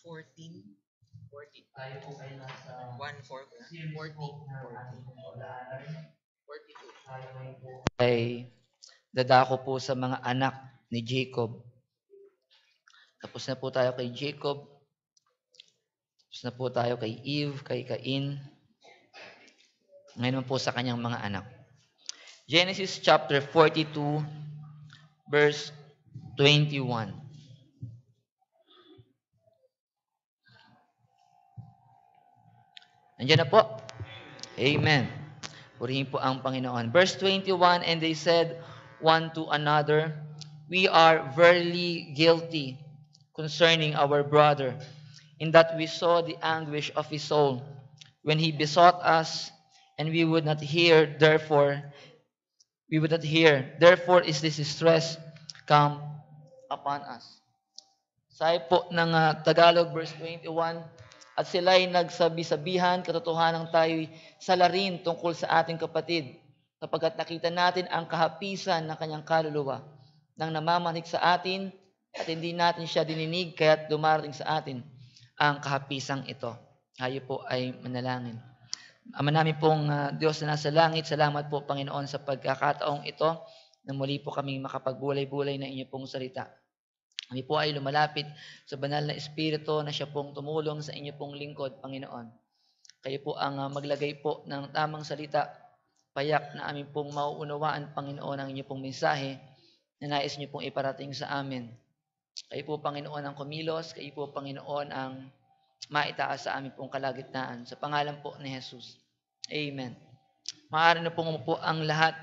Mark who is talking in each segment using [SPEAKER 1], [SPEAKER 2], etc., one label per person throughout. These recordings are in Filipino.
[SPEAKER 1] 14, 14. Tayo po ay nasa 1-4 ko na. 42.
[SPEAKER 2] Ay dadako po sa mga anak ni Jacob. Tapos na po tayo kay Jacob. Tapos na po tayo kay Eve, kay Cain. Ngayon po sa kanyang mga anak. Genesis chapter 42, verse 21. Nandiyan na po. Amen. Purihin po ang Panginoon. Verse 21, and they said one to another, we are verily guilty concerning our brother, in that we saw the anguish of his soul when he besought us, and we would not hear, therefore is this distress come upon us. Sabi po ng Tagalog, verse 21, at sila'y nagsabi-sabihan, katotohanan tayo'y salarin tungkol sa ating kapatid, kapagkat nakita natin ang kahapisan ng kanyang kaluluwa, nang namamanhik sa atin, at hindi natin siya dininig, kaya't dumarating sa atin ang kahapisang ito. Tayo po ay manalangin. Ama namin pong Diyos na nasa langit, salamat po Panginoon sa pagkakataong ito, na muli po kami makapagbulay-bulay na inyo pong salita. Kami po ay lumalapit sa banal na Espiritu na siya pong tumulong sa inyo pong lingkod, Panginoon. Kayo po ang maglagay po ng tamang salita, payak na amin pong mauunawaan, Panginoon, ang inyo pong mensahe na nais niyo pong iparating sa amin. Kayo po, Panginoon, ang kumilos, kayo po, Panginoon, ang maitaas sa amin pong kalagitnaan. Sa pangalan po ni Jesus. Amen. Maaari na pong umupo ang lahat.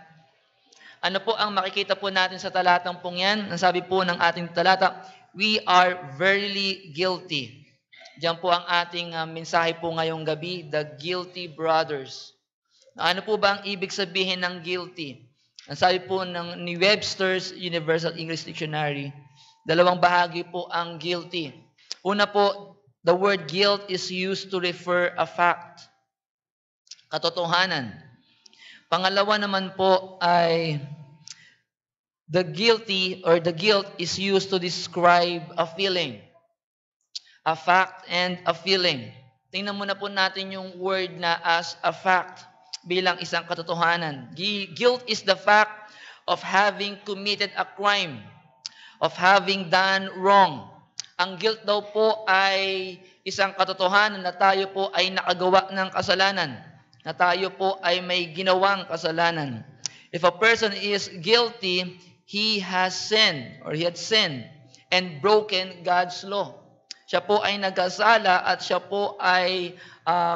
[SPEAKER 2] Ano po ang makikita po natin sa talatang pong yan? Ang sabi po ng ating talata, we are verily guilty. Diyan po ang ating mensahe po ngayong gabi, the guilty brothers. Ano po ba ang ibig sabihin ng guilty? Ang sabi po ni Webster's Universal English Dictionary, dalawang bahagi po ang guilty. Una po, the word guilt is used to refer a fact, katotohanan. Pangalawa naman po ay the guilt is used to describe a feeling, a fact and a feeling. Tingnan muna po natin yung word na as a fact bilang isang katotohanan. Guilt is the fact of having committed a crime, of having done wrong. Ang guilt daw po ay isang katotohanan na tayo po ay nakagawa ng kasalanan, na tayo po ay may ginawang kasalanan. If a person is guilty, he has sinned or he had sinned and broken God's law. Siya po ay nagkasala at siya po ay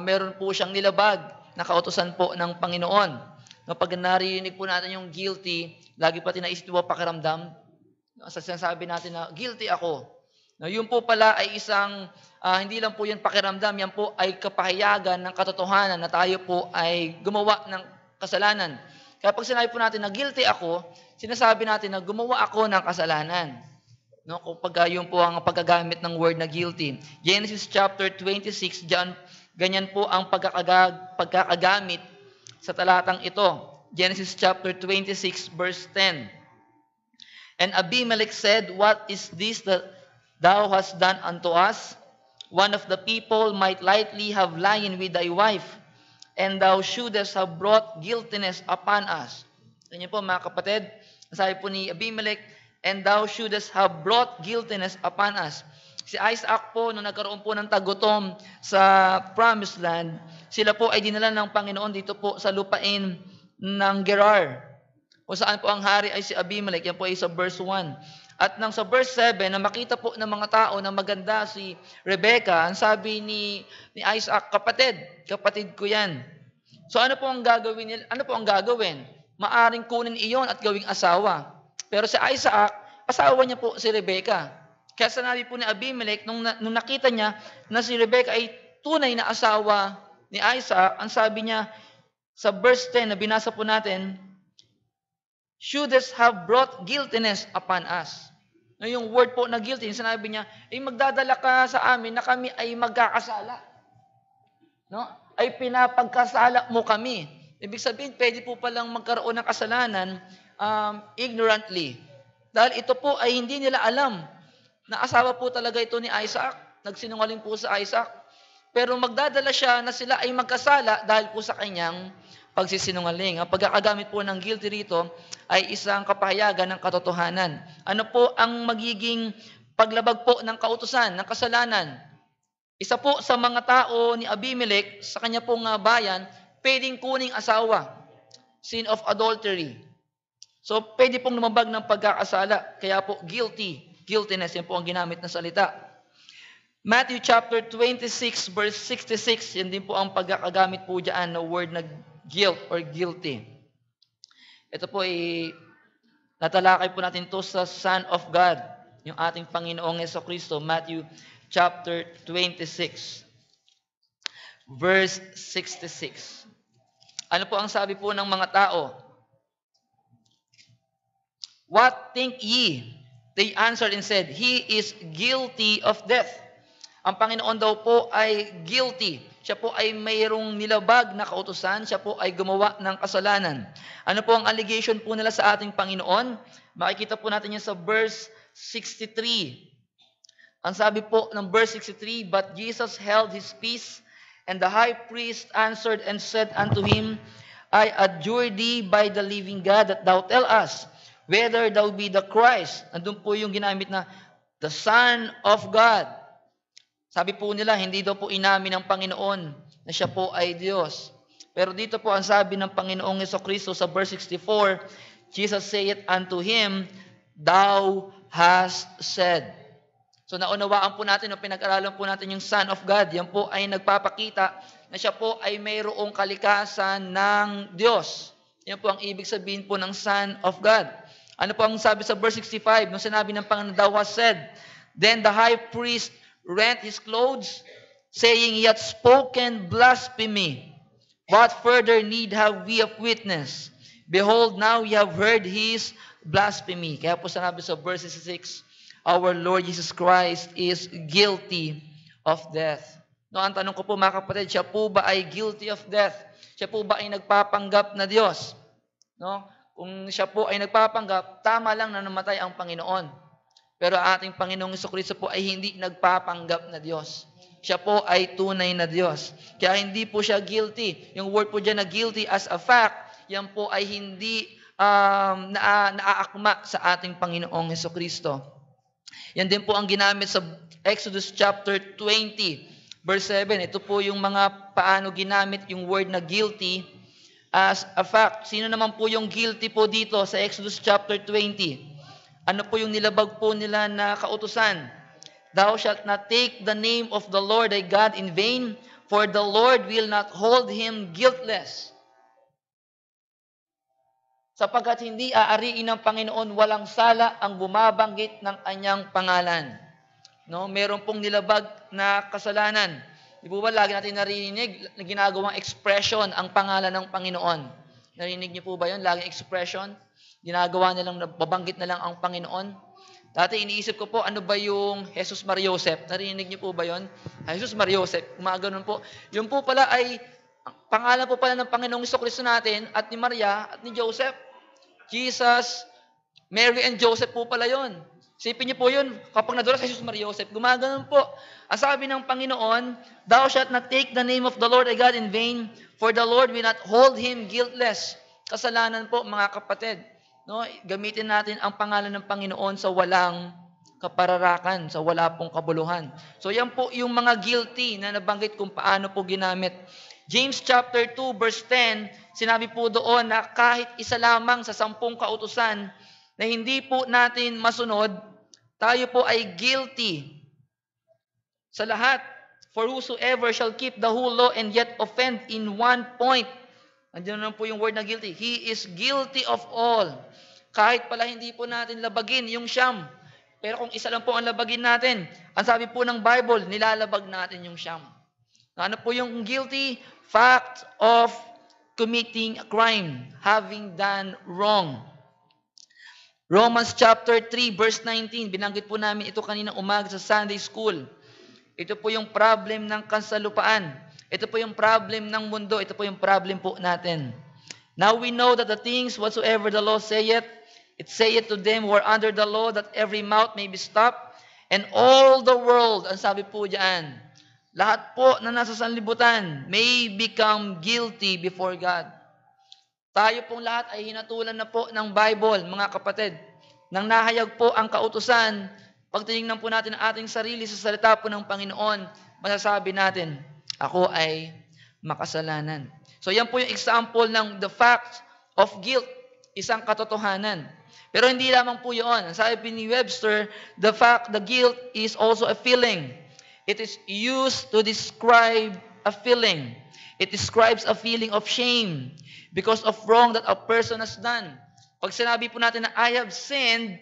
[SPEAKER 2] meron po siyang nilabag na kautusan po ng Panginoon. Kapag narinig po natin yung guilty, lagi pa tinaisip po pakiramdam. Sa sinasabi natin na guilty ako. Yun po pala ay isang, hindi lang po yan pakiramdam, yan po ay kapahayagan ng katotohanan na tayo po ay gumawa ng kasalanan. Kaya pag sinabi po natin na guilty ako, sinasabi natin na gumawa ako ng kasalanan. No? Kapag yun po ang paggagamit ng word na guilty. Genesis chapter 26, ganyan po ang pagkakagamit sa talatang ito. Genesis chapter 26, verse 10. And Abimelech said, what is this that thou hast done unto us? One of the people might lightly have lain with thy wife, and thou shouldest have brought guiltiness upon us. Ganyan po mga kapatid, sabi po ni Abimelech, and thou shouldest have brought guiltiness upon us. Si Isaac po, nung nagkaroon po ng tagutom sa Promised Land, sila po ay dinala ng Panginoon dito po sa lupain ng Gerar, kung saan po ang hari ay si Abimelech. Yan po ay sa verse 1. At nang sa verse 7, na makita po ng mga tao na maganda si Rebecca, ang sabi ni Isaac, kapatid ko yan. So ano po ang gagawin nila? Ano po ang gagawin? Maaring kunin iyon at gawing asawa. Pero si Isaac, asawa niya po si Rebecca. Kaya sinabi po ni Abimelech, nung nakita niya na si Rebecca ay tunay na asawa ni Isaac, ang sabi niya sa verse 10 na binasa po natin, shouldest have brought guiltiness upon us. No, yung word po na guilty, sinabi niya, ay magdadala ka sa amin na kami ay magkakasala. No? Ay pinapagkasala mo kami. Ibig sabihin, pwede po palang magkaroon ng kasalanan ignorantly. Dahil ito po ay hindi nila alam na asawa po talaga ito ni Isaac. nagsinungaling po sa Isaac. Pero magdadala siya na sila ay magkasala dahil po sa kanyang pagsisinungaling. Ang pagkakagamit po ng guilty rito ay isang kapahayagan ng katotohanan. Ano po ang magiging paglabag po ng kautusan, ng kasalanan? Isa po sa mga tao ni Abimelech sa kanya pong bayan, pwedeng kuning asawa. Sin of adultery. So, pwede pong lumabag ng pagkakasala. Kaya po, guilty. Guiltiness, yan po ang ginamit na salita. Matthew chapter 26, verse 66, yan din po ang pagkakagamit po dyan na word na guilt or guilty. Ito po natalakay po natin to sa Son of God, yung ating Panginoong Jesucristo, Matthew chapter 26, verse 66. Ano po ang sabi po ng mga tao? What think ye? They answered and said, He is guilty of death. Ang Panginoon daw po ay guilty. Siya po ay mayroong nilabag na kautusan. Siya po ay gumawa ng kasalanan. Ano po ang allegation po nila sa ating Panginoon? Makikita po natin yan sa verse 63. Ang sabi po ng verse 63, But Jesus held his peace, and the high priest answered and said unto him, I adjure thee by the living God that thou tell us whether thou be the Christ. Nandun po yung ginamit na the Son of God. Sabi po nila, hindi daw po inamin ng Panginoon na siya po ay Diyos. Pero dito po ang sabi ng Panginoong Jesucristo sa verse 64, Jesus saith unto him, Thou hast said. So naunawaan po natin, pinag-aralan po natin yung Son of God. Yan po ay nagpapakita na siya po ay mayroong kalikasan ng Diyos. Yan po ang ibig sabihin po ng Son of God. Ano po ang sabi sa verse 65? Nung sinabi ng Panginoon, Thou hast said, Then the high priest rent his clothes, saying, He hath spoken blasphemy. What further need have we of witness? Behold, now ye have heard his blasphemy. Kaya po sinabi sa verse 66, Our Lord Jesus Christ is guilty of death. No, ang tanong ko po mga kapatid, siya po ba ay guilty of death? Siya po ba ay nagpapanggap na Diyos? No? Kung siya po ay nagpapanggap, tama lang na namatay ang Panginoon. Pero ating Panginoong Jesucristo po ay hindi nagpapanggap na Diyos. Siya po ay tunay na Diyos. Kaya hindi po siya guilty. Yung word po dyan na guilty as a fact, yan po ay hindi naaakma sa ating Panginoong Jesucristo. Yan din po ang ginamit sa Exodus chapter 20, verse 7. Ito po yung mga paano ginamit yung word na guilty as a fact. Sino naman po yung guilty po dito sa Exodus chapter 20? Ano po yung nilabag po nila na kautusan? Thou shalt not take the name of the Lord thy God in vain, for the Lord will not hold him guiltless. Sapagkat hindi aariin ng Panginoon walang sala ang bumabanggit ng kanyang pangalan. No, meron pong nilabag na kasalanan. Di po ba lagi natin narinig na ginagawang expression ang pangalan ng Panginoon? Narinig niyo po ba yun? Laging expression? Ginagawa nilang, babanggit na lang ang Panginoon. Dati iniisip ko po, ano ba yung Jesus Mariosep? Narinig niyo po ba yun? Jesus Mariosep, gumaganon po. Yung po pala ay, pangalan po pala ng Panginoong Jesucristo natin, at ni Maria, at ni Joseph. Jesus, Mary and Joseph po pala yun. Isipin niyo po yun, kapag nadulas Jesus Mariosep, gumaganon po. Ang sabi ng Panginoon, Thou shalt not take the name of the Lord thy God in vain, for the Lord will not hold him guiltless. Kasalanan po, mga kapatid. No, gamitin natin ang pangalan ng Panginoon sa walang kapararakan, sa wala pong kabuluhan. So yan po yung mga guilty na nabanggit kung paano po ginamit. James chapter 2 verse 10, sinabi po doon na kahit isa lamang sa 10 kautusan na hindi po natin masunod, tayo po ay guilty sa lahat. For whosoever shall keep the whole law and yet offend in one point, andiyan na po yung word na guilty, he is guilty of all. Kahit pala hindi po natin labagin yung siyam. Pero kung isa lang po ang labagin natin, ang sabi po ng Bible, nilalabag natin yung siyam. Ano po yung guilty? Fact of committing a crime, having done wrong. Romans chapter 3 verse 19, binanggit po namin ito kanina umaga sa Sunday school. Ito po yung problem ng kansalupaan. Ito po yung problem ng mundo. Ito po yung problem po natin. Now we know that the things whatsoever the law saith, it saith to them who are under the law, that every mouth may be stopped, and all the world, ang sabi po diyan, lahat po na nasa sanlibutan may become guilty before God. Tayo pong lahat ay hinatulan na po ng Bible, mga kapatid. Nang nahayag po ang kautusan, pag tinignan po natin ang ating sarili sa salita po ng Panginoon, masasabi natin, ako ay makasalanan. So yan po yung example ng the fact of guilt, isang katotohanan. Pero hindi lamang po yun. Sabi ni Webster, the guilt is also a feeling. It is used to describe a feeling. It describes a feeling of shame because of wrong that a person has done. Pag sinabi po natin na I have sinned,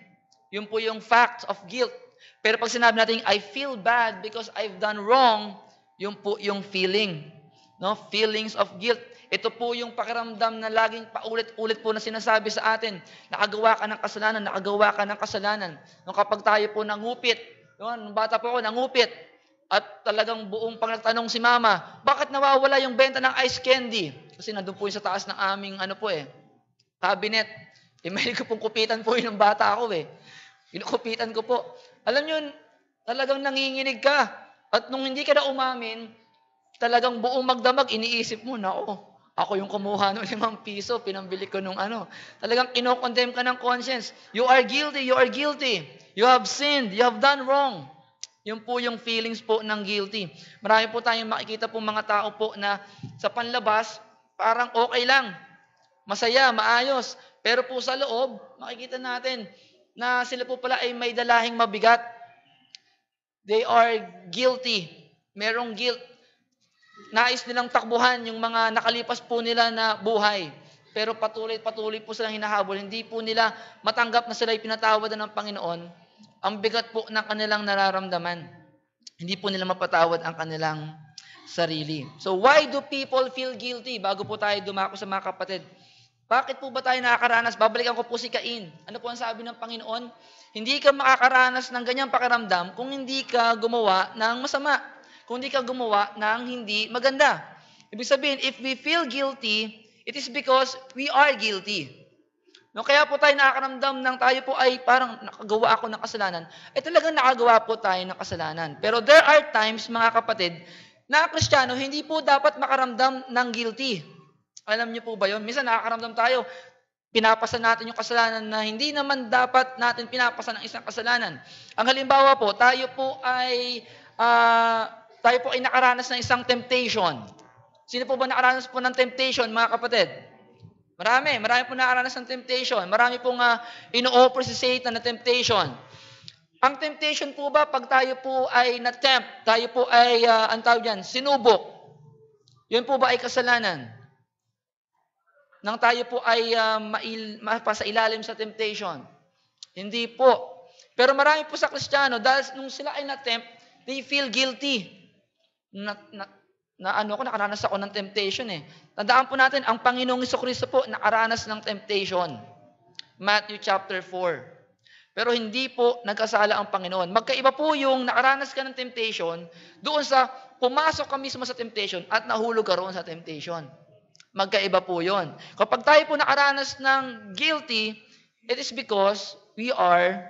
[SPEAKER 2] yun po yung fact of guilt. Pero pag sinabi natin I feel bad because I've done wrong, yun po yung feeling. No? Feelings of guilt. Ito po yung pakiramdam na laging paulit-ulit po na sinasabi sa atin. Nakagawa ka ng kasalanan, nakagawa ka ng kasalanan. Nung kapag tayo po nangupit, nung bata po ako, nangupit, at talagang buong pagtanong si mama, bakit nawawala yung benta ng ice candy? Kasi nandun po yung sa taas ng aming cabinet. May ko pong kupitan po yun ng bata ako Kinukupitan ko po. Alam nyo, talagang nanginginig ka. At nung hindi ka na umamin, talagang buong magdamag, iniisip mo na, ako yung kumuha ng 5 piso, pinambili ko nung Talagang kinokondemn ka ng conscience. You are guilty, you are guilty. You have sinned, you have done wrong. Yun po yung feelings po ng guilty. Marami po tayong makikita po mga tao po na sa panlabas, parang okay lang. Masaya, maayos. Pero po sa loob, makikita natin na sila po pala ay may dalahing mabigat. They are guilty. Merong guilt. Nais nilang takbuhan yung mga nakalipas po nila na buhay. Pero patuloy po silang hinahabol. Hindi po nila matanggap na sila ay pinatawadan ng Panginoon. Ang bigat po ng kanilang nararamdaman. Hindi po nila mapatawad ang kanilang sarili. So why do people feel guilty? Bago po tayo dumako sa mga kapatid. Bakit po ba tayo nakakaranas? Babalikan ko po si Cain. Ano po ang sabi ng Panginoon? Hindi ka makakaranas ng ganyang pakiramdam kung hindi ka gumawa ng masama. Kung hindi ka gumawa ng hindi maganda. Ibig sabihin, if we feel guilty, it is because we are guilty. No, kaya po tayo nakakaramdam ng tayo po ay parang nakagawa ako ng kasalanan, talagang nakagawa po tayo ng kasalanan. Pero there are times, mga kapatid, na Kristiyano, hindi po dapat makaramdam ng guilty. Alam niyo po ba yun? Minsan nakakaramdam tayo, pinapasa natin yung kasalanan na hindi naman dapat natin pinapasa ng isang kasalanan. Ang halimbawa po, tayo po ay nakaranas ng isang temptation. Sino po ba nakaranas po ng temptation, mga kapatid? Marami po nakaranas ng temptation. Marami pong ino-offer si Satan na temptation. Ang temptation po ba, pag tayo po ay na-tempt, tayo po ay, sinubok, yun po ba ay kasalanan? Nang tayo po ay mapasa ilalim sa temptation? Hindi po. Pero marami po sa Kristiyano, dahil nung sila ay na-tempt, they feel guilty. Nakaranas ako ng temptation Tandaan po natin, ang Panginoong Jesucristo po nakaranas ng temptation. Matthew chapter 4. Pero hindi po nagkasala ang Panginoon. Magkaiba po yung nakaranas ka ng temptation doon sa pumasok ka mismo sa temptation at nahulog ka roon sa temptation. Magkaiba po yun. Kapag tayo po nakaranas ng guilty, it is because we are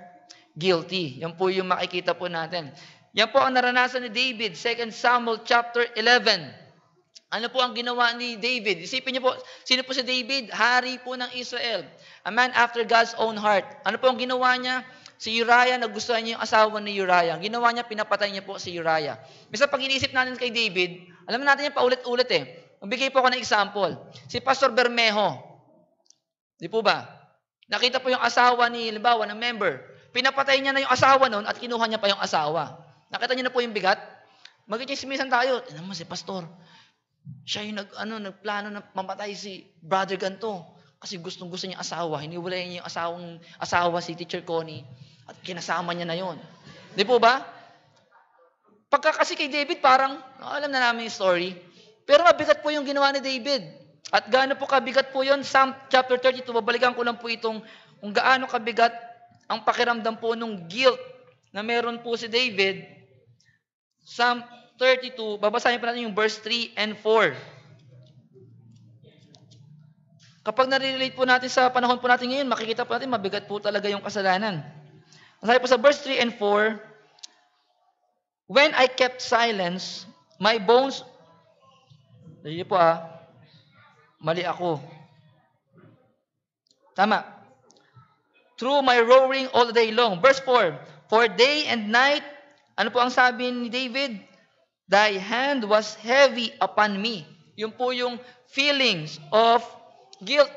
[SPEAKER 2] guilty. Yan po yung makikita po natin. Yan po ang naranasan ni David, 2 Samuel chapter 11. Ano po ang ginawa ni David? Isipin niyo po, sino po si David? Hari po ng Israel. A man after God's own heart. Ano po ang ginawa niya? Si Uriah, nagustuhan niya yung asawa ni Uriah. Ginawa niya, pinapatay niya po si Uriah. Minsan pag iniisip natin kay David, alam natin yan paulit-ulit Magbigay po ako ng example. Si Pastor Bermejo. Di po ba? Nakita po yung asawa ni, halimbawa, ng member. Pinapatay niya na yung asawa noon at kinuha niya pa yung asawa. Nakita niyo na po yung bigat? Magkichismisan tayo. Tignan mo si Pastor. Siya yung nagplano na mamatay si Brother Ganto. Kasi gustong-gusto niya asawa. Hiniwalay niya yung asawa si Teacher Connie. At kinasama niya na yon. Di po ba? Pagka kasi kay David, parang, alam na namin yung story. Pero mabigat po yung ginawa ni David. At gaano po kabigat po yon? Psalm chapter 32, babalikan ko lang po itong kung gaano kabigat ang pakiramdam po nung guilt na meron po si David. Psalm 32, babasahin pa natin yung verse 3 and 4. Kapag nare-relate po natin sa panahon po natin ngayon, makikita po natin mabigat po talaga yung kasalanan. Sabi po sa verse 3 and 4, When I kept silence, my bones, hindi po mali ako. Tama. Through my roaring all the day long. Verse 4, for day and night, ano po ang sabi ni David? Thy hand was heavy upon me. Yun po yung feelings of guilt.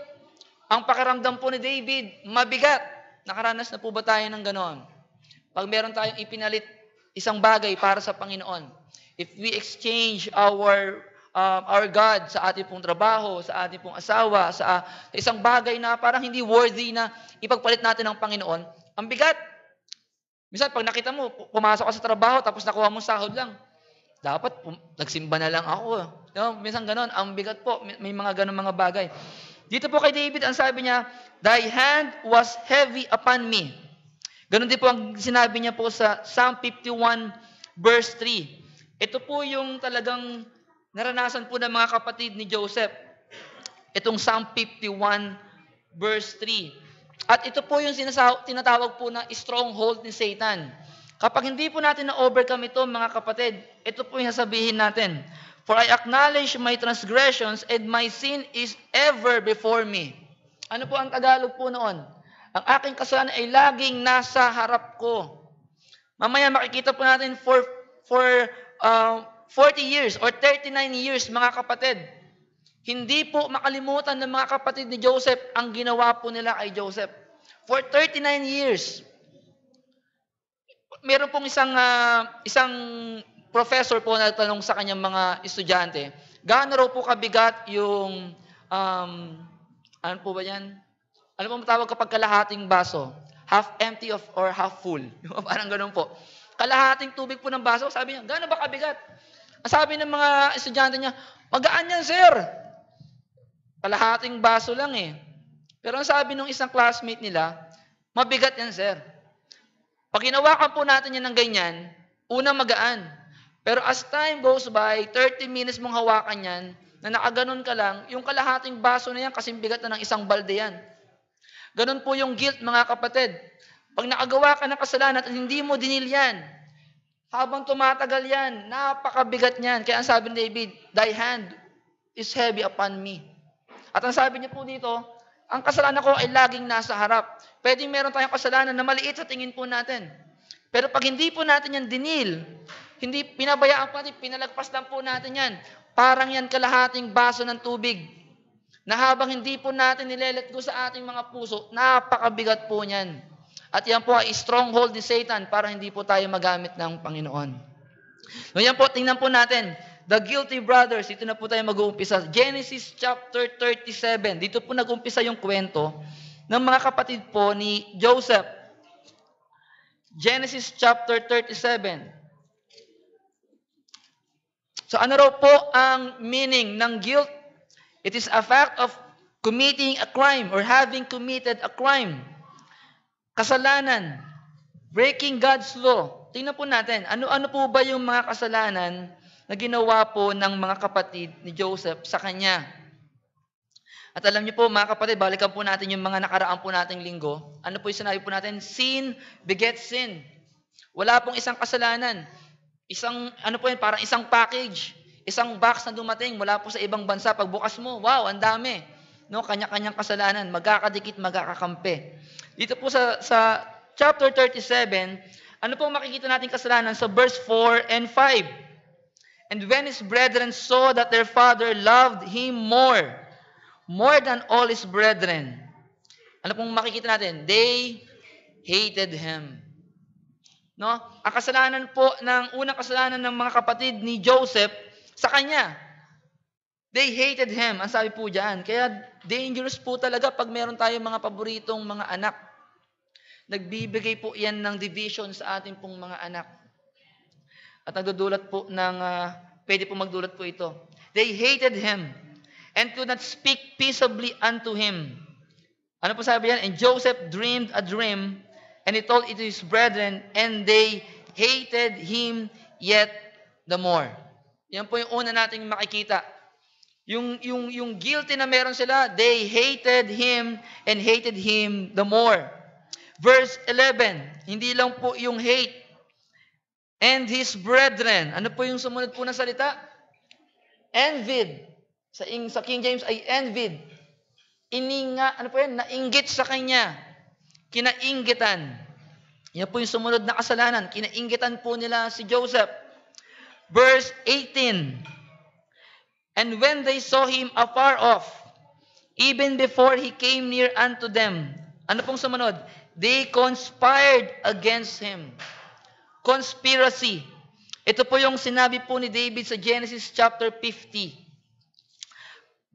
[SPEAKER 2] Ang pakiramdam po ni David, mabigat. Nakaranas na po ba tayo ng ganon? Pag meron tayong ipinalit isang bagay para sa Panginoon, if we exchange our God sa ating pong trabaho, sa ating pong asawa, sa isang bagay na parang hindi worthy na ipagpalit natin ng Panginoon, ang bigat. Minsan, pag nakita mo, pumasok ka sa trabaho, tapos nakuha mo sahod lang, dapat nagsimba na lang ako. No? Minsan ganon, ang bigat po, may mga ganon mga bagay. Dito po kay David, ang sabi niya, thy hand was heavy upon me. Ganon din po ang sinabi niya po sa Psalm 51 verse 3. Ito po yung talagang naranasan po ng mga kapatid ni Joseph. Itong Psalm 51 verse 3. At ito po yung tinatawag po na stronghold ni Satan. Kapag hindi po natin na-overcome ito, mga kapatid, ito po yung sasabihin natin. For I acknowledge my transgressions and my sin is ever before me. Ano po ang Tagalog po noon? Ang aking kasalanan ay laging nasa harap ko. Mamaya makikita po natin for 40 years or 39 years, mga kapatid. Hindi po makalimutan ng mga kapatid ni Joseph ang ginawa po nila kay Joseph. For 39 years. Meron pong isang professor po na tanong sa kanyang mga estudyante, gaano raw po kabigat yung, ano po ba yan? Ano po matawag kapag kalahating baso? Half empty or half full? Parang ganun po. Kalahating tubig po ng baso, sabi niya, gaano ba kabigat? Ang sabi ng mga estudyante niya, magaan yan, sir. Kalahating baso lang eh. Pero ang sabi ng isang classmate nila, mabigat yan, sir. Pag hinawakan po natin yan ng ganyan, unang magaan. Pero as time goes by, 30 minutes mong hawakan yan, na nakaganon ka lang, yung kalahating baso na yan, kasing bigat na ng isang balde yan. Ganon po yung guilt, mga kapatid. Pag nakagawa ka ng kasalanan at hindi mo dinil yan, habang tumatagal yan, napakabigat niyan. Kaya ang sabi ni David, thy hand is heavy upon me. At ang sabi niya po dito, ang kasalanan ko ay laging nasa harap. Pwedeng meron tayong kasalanan na maliit sa tingin po natin. Pero pag hindi po natin yan dinil, hindi pinabayaan po natin, pinalagpas lang po natin yan. Parang yan kalahating baso ng tubig na habang hindi po natin nilelet go sa ating mga puso, napakabigat po niyan. At yan po ay stronghold ni Satan para hindi po tayo magamit ng Panginoon. So yan po, tingnan po natin. The guilty brothers, ito na po tayo mag-uumpisa. Genesis chapter 37. Dito po nag-umpisa yung kwento ng mga kapatid po ni Joseph. Genesis chapter 37. So ano raw po ang meaning ng guilt? It is a fact of committing a crime or having committed a crime. Kasalanan. Breaking God's law. Tingnan po natin, ano po ba yung mga kasalanan na ginawa po ng mga kapatid ni Joseph sa kanya? At alam niyo po, mga kapatid, balikan po natin yung mga nakaraan po nating linggo. Ano po yung sinabi po natin? Sin begets sin. Wala pong isang kasalanan. Parang isang package. Isang box na dumating mula po sa ibang bansa. Pagbukas mo, wow, ang dami. No, kanya-kanyang kasalanan. Magkakadikit, magkakakampi. Dito po sa chapter 37, ano po makikita natin kasalanan sa verse 4 and 5? And when his brethren saw that their father loved him more than all his brethren, ano pong makikita natin? They hated him. No? Ang kasalanan po, unang kasalanan ng mga kapatid ni Joseph sa kanya, they hated him. Ang sabi po dyan. Kaya dangerous po talaga pag meron tayong mga paboritong mga anak. Nagbibigay po yan ng division sa ating pong mga anak. At nagdudulot po pwede po magdulot po ito. They hated him and could not speak peaceably unto him. Ano po sabi yan? And Joseph dreamed a dream and he told it to his brethren and they hated him yet the more. Yan po yung una nating makikita. Yung guilty na meron sila, they hated him and hated him the more. Verse 11, hindi lang po yung hate. and his brethren. Ano po yung sumunod po na salita? Envied. Sa King James ay envied. Ano po yan? Nainggit sa kanya. Kinainggitan. Yan po yung sumunod na kasalanan. Kinainggitan po nila si Joseph. Verse 18. And when they saw him afar off, even before he came near unto them, ano pong sumunod? They conspired against him. Conspiracy. Ito po yung sinabi po ni David sa Genesis chapter 50.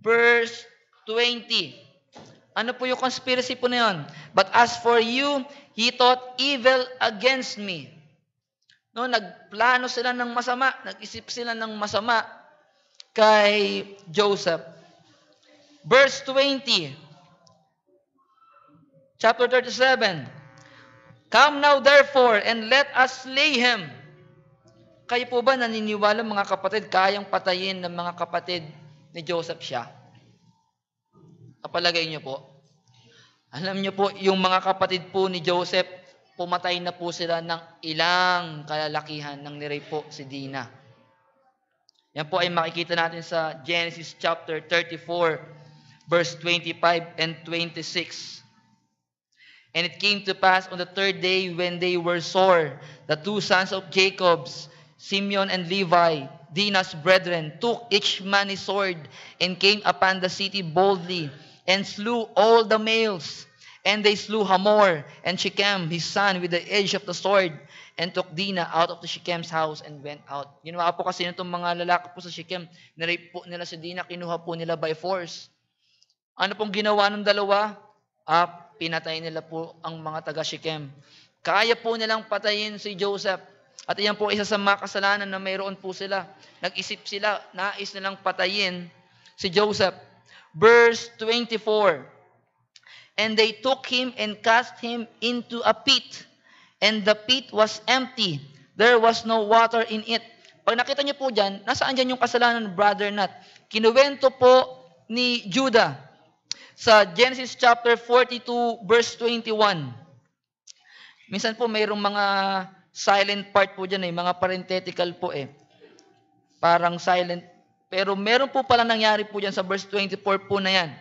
[SPEAKER 2] Verse 20. Ano po yung conspiracy po na yun? But as for you, he thought evil against me. No, nagplano sila ng masama, nag-isip sila ng masama kay Joseph. Verse 20. Chapter 37. Come now therefore and let us slay him. Kayo po ba naniniwala mga kapatid, kayang patayin ng mga kapatid ni Joseph siya? Kapalagay niyo po. Alam niyo po, yung mga kapatid po ni Joseph, pumatay na po sila ng ilang kalalakihan ng niray po si Dina. Yan po ay makikita natin sa Genesis chapter 34, verse 25 and 26. And it came to pass on the third day when they were sore, the two sons of Jacob's, Simeon and Levi, Dinah's brethren, took each man his sword and came upon the city boldly and slew all the males. And they slew Hamor and Shechem, his son, with the edge of the sword, and took Dinah out of the Shechem's house and went out. Ginawa po kasi itong mga lalaki po sa Shechem, nirape po nila si Dinah, kinuha po nila by force. Ano pong ginawa ng dalawa? Pinatay nila po ang mga taga Shechem. Kaya po nilang patayin si Joseph. At iyan po isa sa mga kasalanan na mayroon po sila. Nag-isip sila, nais nilang patayin si Joseph. Verse 24. And they took him and cast him into a pit. And the pit was empty. There was no water in it. Pag nakita niyo po dyan, nasaan dyan yung kasalanan ng brother Nat? Kinuwento po ni Judah sa Genesis chapter 42 verse 21. Minsan po mayroong mga silent part po dyan mga parenthetical po Parang silent. Pero meron po pala nangyari po dyan sa verse 24 po na yan.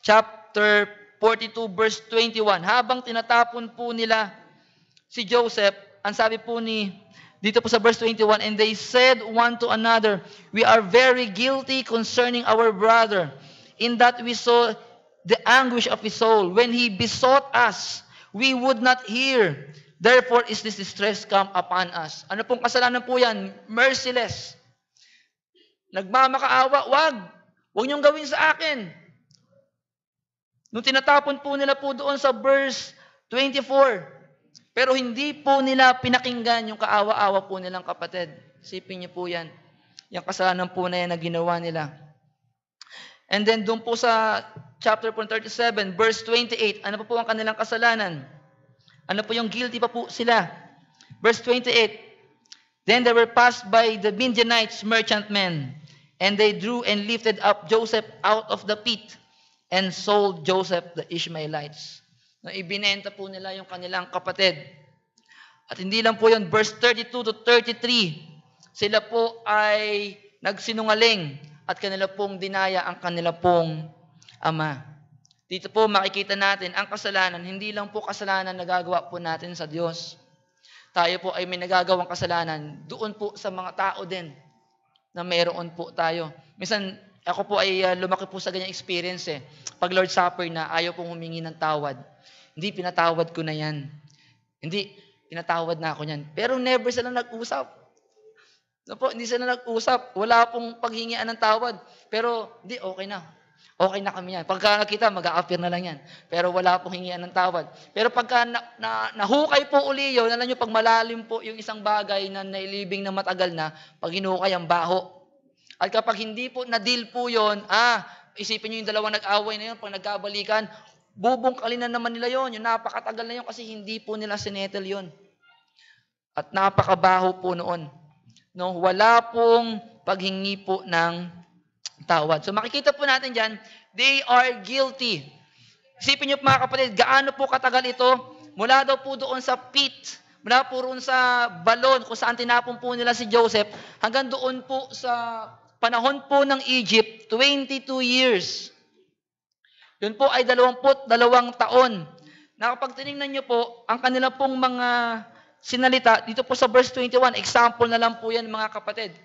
[SPEAKER 2] Chapter 42 verse 21. Habang tinatapon po nila si Joseph, ang sabi po dito po sa verse 21, and they said one to another, we are very guilty concerning our brother, in that we saw the anguish of his soul. When he besought us, we would not hear. Therefore is this distress come upon us. Ano pong kasalanan po yan? Merciless. Nagmamakaawa, wag niyong gawin sa akin. Nung tinatapon po nila po doon sa verse 24, pero hindi po nila pinakinggan yung kaawa-awa po nilang kapatid. Isipin niyo po yan. Yung kasalanan po na yan na ginawa nila. And then doon po sa chapter 37, verse 28, ano po ang kanilang kasalanan? Ano po yung guilty pa po sila? Verse 28, then they were passed by the Midianites merchantmen, and they drew and lifted up Joseph out of the pit, and sold Joseph the Ishmaelites. Na ibinenta po nila yung kanilang kapatid. At hindi lang po yun, verse 32 to 33, sila po ay nagsinungaling at kanila pong dinaya ang kanila pong ama. Dito po makikita natin ang kasalanan, hindi lang po kasalanan na nagagawa po natin sa Diyos. Tayo po ay may nagagawang kasalanan doon po sa mga tao din na mayroon po tayo. Minsan, ako po ay lumaki po sa ganyang experience Pag Lord's Supper na ayaw pong humingi ng tawad. Hindi, pinatawad ko na yan. Hindi, pinatawad na ako yan. Pero never sila nag-usap. No po, hindi sila nag-usap. Wala pong paghingian ng tawad. Pero, hindi, okay na. Okay na kami yan. Pagka nakita, mag-a-appear na lang yan. Pero wala pong hingian ng tawad. Pero pagka nahukay po uli yun, alam nyo, pag malalim po yung isang bagay na nailibing na matagal na, pag hinukay, ang baho. At kapag hindi po na-deal po yun, isipin nyo yung dalawang nag-away na yun, pag nagkabalikan, bubungkalin na naman nila yun. Yung napakatagal na yun kasi hindi po nila sinettle yun. At napakabaho po noon. No, wala pong paghingi po ng tawad. So makikita po natin dyan, they are guilty. Isipin nyo mga kapatid, gaano po katagal ito? Mula daw po doon sa pit, mula po roon sa balon kung saan tinapon po nila si Joseph, hanggang doon po sa panahon po ng Egypt, 22 years. Yun po ay 22 taon. Na kapag tinignan nyo po, ang kanila pong mga sinalita, dito po sa verse 21, example na lang po yan mga kapatid.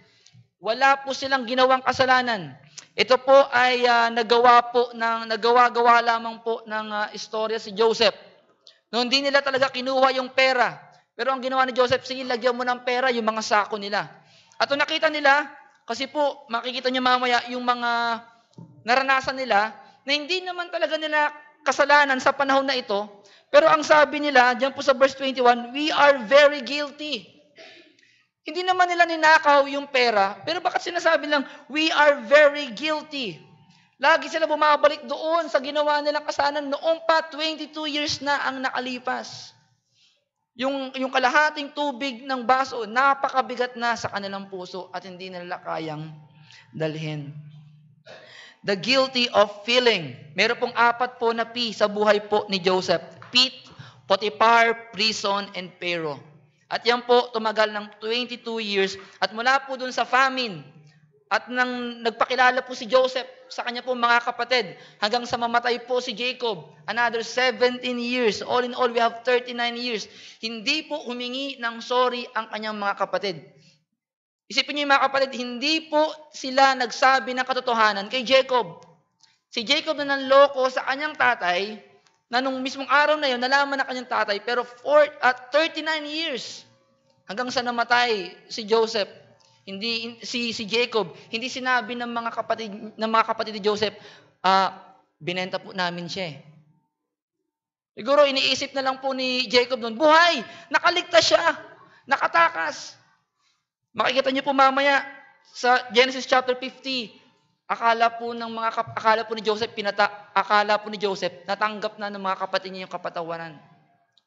[SPEAKER 2] Wala po silang ginawang kasalanan. Ito po ay nagawa lamang po ng istorya si Joseph. No, hindi nila talaga kinuha yung pera. Pero ang ginawa ni Joseph, sige, lagyan mo ng pera yung mga sako nila. At kung nakita nila, kasi po, makikita nyo mamaya yung mga naranasan nila, na hindi naman talaga nila kasalanan sa panahon na ito. Pero ang sabi nila, diyan po sa verse 21, we are very guilty. Hindi naman nila ninakaw yung pera, pero bakit sinasabi lang, we are very guilty? Lagi sila bumabalik doon sa ginawa nilang kasalanan noong pa 22 years na ang nakalipas. Yung kalahating tubig ng baso, napakabigat na sa kanilang puso at hindi nila kayang dalhin. The guilty of feeling. Meron pong 4 po na P sa buhay po ni Joseph. Pit, Potiphar, prison, and Pharaoh. At yan po, tumagal ng 22 years. At mula po dun sa famine, at nang nagpakilala po si Joseph sa kanya po mga kapatid, hanggang sa mamatay po si Jacob, another 17 years. All in all, we have 39 years. Hindi po humingi ng sorry ang kanyang mga kapatid. Isipin niyo yung mga kapatid, hindi po sila nagsabi ng katotohanan kay Jacob. Si Jacob na nanloko sa kanyang tatay, na nung mismong araw na yun, nalaman na kanyang tatay, pero 39 years, hanggang sa namatay si Joseph, si Jacob, hindi sinabi ng mga kapatid ni Joseph, binenta po namin siya. Siguro iniisip na lang po ni Jacob noon, buhay, nakaligtas siya, nakatakas. Makikita niyo po mamaya sa Genesis chapter 50, akala po ni Joseph natanggap na ng mga kapatid niya yung kapatawaran.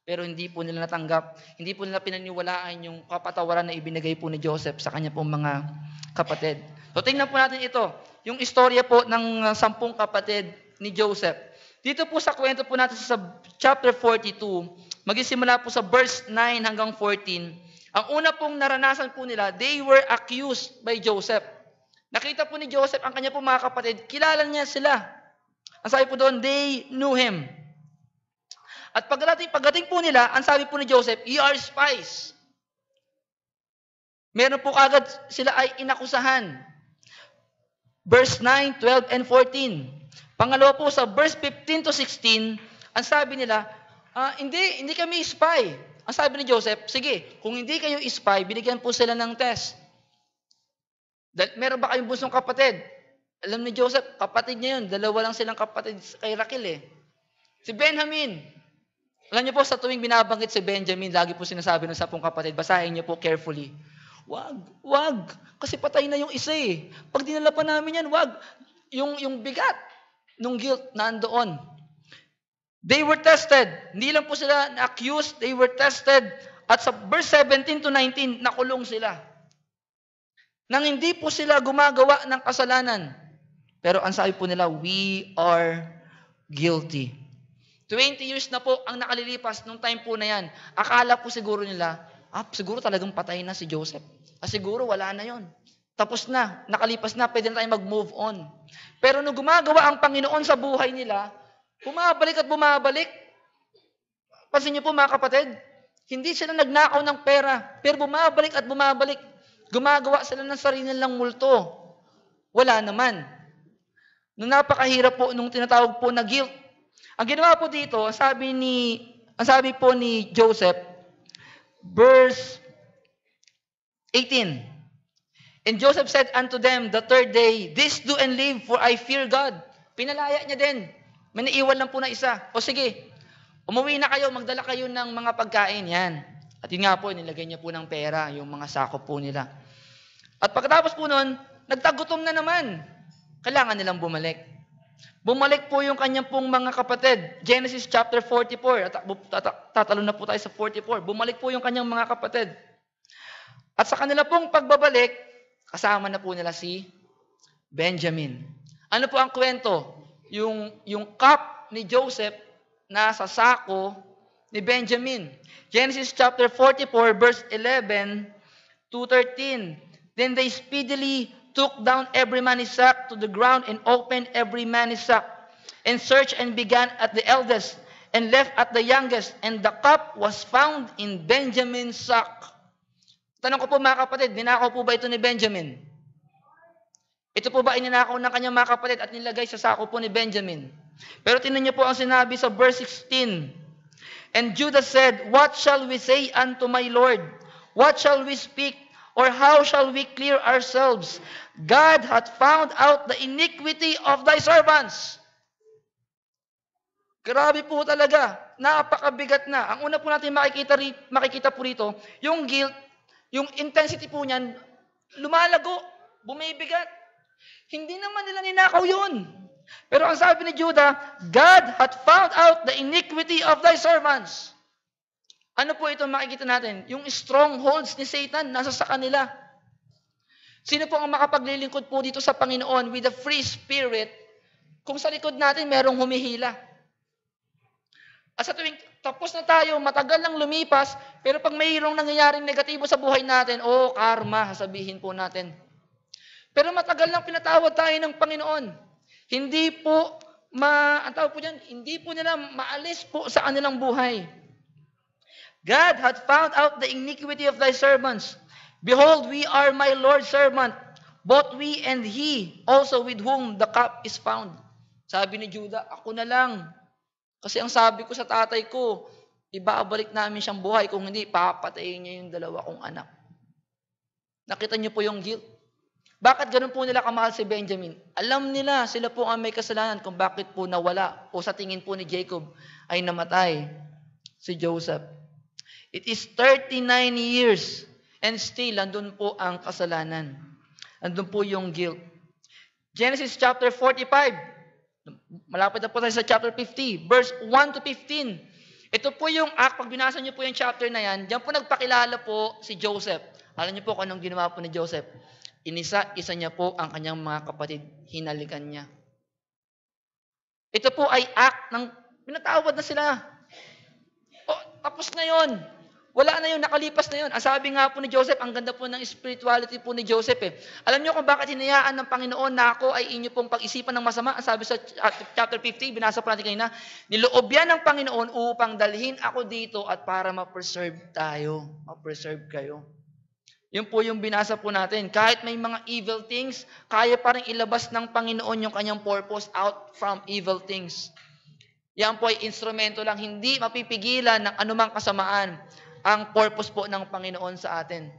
[SPEAKER 2] Pero hindi po nila natanggap, hindi po nila pinaniwalaan yung kapatawaran na ibinigay po ni Joseph sa kanya pong mga kapatid. So tingnan po natin ito, yung istorya po ng 10 kapatid ni Joseph. Dito po sa kwento po natin sa chapter 42, magsisimula po sa verse 9 hanggang 14. Ang una pong naranasan po nila, they were accused by Joseph. Nakita po ni Joseph ang kanya po mga kapatid, kilala niya sila. Ang sabi po doon, they knew him. At pagdating po nila, ang sabi po ni Joseph, you are spies. Meron po kagad sila ay inakusahan. Verse 9, 12, and 14. Pangalawa po sa verse 15 to 16, ang sabi nila, hindi kami spy. Ang sabi ni Joseph, sige, kung hindi kayo spy, binigyan po sila ng test. Meron ba kayong bunsong kapatid? Alam ni Joseph, kapatid niya yun. 2 lang silang kapatid kay Raquel eh. Si Benjamin. Alam niyo po, sa tuwing binabanggit si Benjamin, lagi po sinasabi ng 10 kapatid, basahin niyo po carefully. Wag. Kasi patay na yung isa eh. Pag dinala pa namin yan, wag. Yung bigat, nung guilt, nandoon. They were tested. Hindi lang po sila na-accused, they were tested. At sa verse 17 to 19, nakulong sila. Nang hindi po sila gumagawa ng kasalanan. Pero ang sabi po nila, we are guilty. 20 years na po ang nakalilipas nung time po na yan. Akala po siguro nila, siguro talagang patay na si Joseph. Siguro wala na yon. Tapos na, nakalipas na, pwede na tayo mag-move on. Pero nung gumagawa ang Panginoon sa buhay nila, bumabalik at bumabalik. Pansin niyo po mga kapatid, hindi sila nagnakaw ng pera, pero bumabalik at bumabalik. Gumagawa sila ng sarili nilang multo. Wala naman. Nung napakahirap po, nung tinatawag po na guilt. Ang ginawa po dito, ang sabi po ni Joseph, verse 18. And Joseph said unto them the third day, this do and live, for I fear God. Pinalaya niya din. May naiwan lang po na isa. O sige, umuwi na kayo, magdala kayo ng mga pagkain. Yan. At yun nga po, nilagay niya po ng pera, yung mga sako po nila. At pagkatapos po nun, nagtagutom na naman. Kailangan nilang bumalik. Bumalik po yung kanyang pong mga kapatid. Genesis chapter 44. Tatalo na po tayo sa 44. Bumalik po yung kanyang mga kapatid. At sa kanila pong pagbabalik, kasama na po nila si Benjamin. Ano po ang kwento? Yung cup ni Joseph nasa sako ni Benjamin. Genesis chapter 44, verse 11 to 13. Then they speedily took down every man his sack to the ground and opened every man his sack and searched and began at the eldest and left at the youngest, and the cup was found in Benjamin's sack. Tanong ko po mga kapatid, ninakaw po ba ito ni Benjamin? Ito po ba ininakaw ng kanyang mga kapatid at nilagay sa sako po ni Benjamin? Pero tingnan niyo po ang sinabi sa verse 16. And Judah said, What shall we say unto my Lord? What shall we speak? Or how shall we clear ourselves? God hath found out the iniquity of thy servants. Grabe po talaga. Napakabigat na. Ang una po natin makikita po rito, yung guilt, yung intensity po niyan, lumalago, bumibigat. Hindi naman nila ninakaw yun. Pero ang sabi ni Judah, God hath found out the iniquity of thy servants. Ano po ito makikita natin? Yung strongholds ni Satan, nasa sa kanila. Sino po ang makapaglilingkod po dito sa Panginoon with a free spirit kung sa likod natin merong humihila? At sa tuwing tapos na tayo, matagal nang lumipas, pero pag mayroong nangyayaring negatibo sa buhay natin, karma, sabihin po natin. Pero matagal nang pinatawad tayo ng Panginoon. Hindi po, hindi po nila maalis po sa kanilang buhay. God hath found out the iniquity of thy servants. Behold, we are my Lord's servant, both we and he, also with whom the cup is found. Sabi ni Judah, ako na lang. Kasi ang sabi ko sa tatay ko, ibabalik namin siyang buhay, kung hindi, papatayin niya yung dalawa kong anak. Nakita niyo po yung guilt. Bakit ganun po nila kamahal si Benjamin? Alam nila, sila po ang may kasalanan kung bakit po nawala o sa tingin po ni Jacob ay namatay si Joseph. It is 39 years and still andun po ang kasalanan. Andun po yung guilt. Genesis chapter 45. Malapit na po tayo sa chapter 50, verse 1 to 15. Ito po yung act, pag binasa niyo po yung chapter na yan, diyan po nagpakilala po si Joseph. Alam niyo po kung anong ginawa po ni Joseph. Inisa-isa niya po ang kanyang mga kapatid. Hinalikan niya. Ito po ay act ng pinatawad na sila. Tapos na yon. Wala na yun, nakalipas na yun. Ang sabi nga po ni Joseph, ang ganda po ng spirituality po ni Joseph eh. Alam niyo kung bakit hinayaan ng Panginoon na ako ay inyo pong pag-isipan ng masama? Ang sabi sa chapter 50, binasa po natin kanina, niloob yan ng Panginoon upang dalhin ako dito at para ma-preserve tayo. Ma-preserve kayo. Yun po yung binasa po natin. Kahit may mga evil things, kaya pa rin ilabas ng Panginoon yung kanyang purpose out from evil things. Yan po ay instrumento lang, hindi mapipigilan ng anumang kasamaan ang purpose po ng Panginoon sa atin.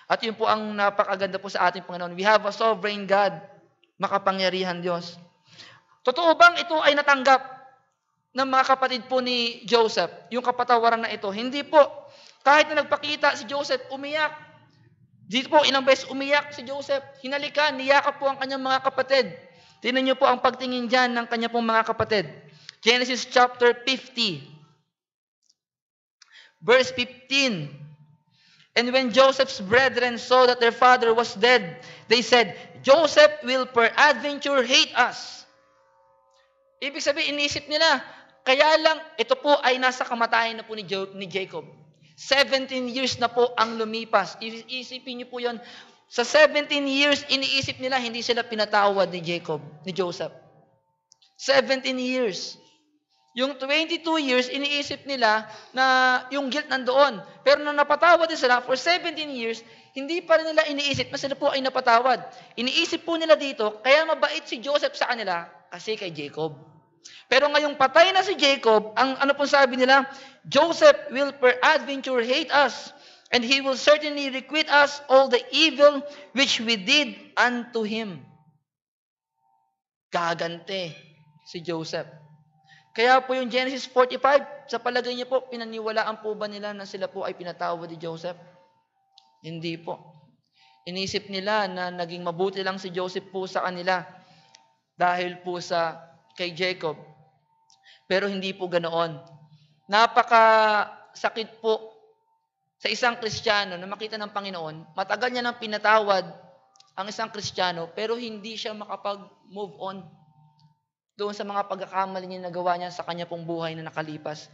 [SPEAKER 2] At yun po ang napakaganda po sa ating Panginoon. We have a sovereign God, makapangyarihan Diyos. Totoo bang ito ay natanggap ng mga kapatid po ni Joseph, yung kapatawaran na ito? Hindi po. Kahit na nagpakita si Joseph, umiyak. Dito po, ilang beses umiyak si Joseph. Hinalikan, niyakap po ang kanyang mga kapatid. Tingnan niyo po ang pagtingin dyan ng kanyang pong mga kapatid. Genesis chapter 50. Verse 15, And when Joseph's brethren saw that their father was dead, they said, Joseph will peradventure hate us. Ibig sabihin, inisip nila, kaya lang, ito po ay nasa kamatayan na po ni Jacob. 17 years na po ang lumipas. Isipin niyo po yon. Sa 17 years, iniisip nila, hindi sila pinatawad ni Joseph. 17 years. Yung 22 years, iniisip nila na yung guilt nandoon. Pero nung napatawad din sila, for 17 years, hindi pa rin nila iniisip na sila po ay napatawad. Iniisip po nila dito, kaya mabait si Joseph sa kanila, kasi kay Jacob. Pero ngayong patay na si Jacob, ang ano pong sabi nila, Joseph will peradventure hate us, and he will certainly requite us all the evil which we did unto him. Gagante si Joseph. Kaya po yung Genesis 45, sa palagay niyo po, pinaniwalaan po ba nila na sila po ay pinatawad ni Joseph? Hindi po. Inisip nila na naging mabuti lang si Joseph po sa kanila dahil po sa kay Jacob. Pero hindi po ganoon. Napakasakit po sa isang Kristiyano na makita ng Panginoon, matagal niya nang pinatawad ang isang Kristiyano, pero hindi siya makapag-move on doon sa mga pagkakamali niya nagawa niya sa kanya pong buhay na nakalipas.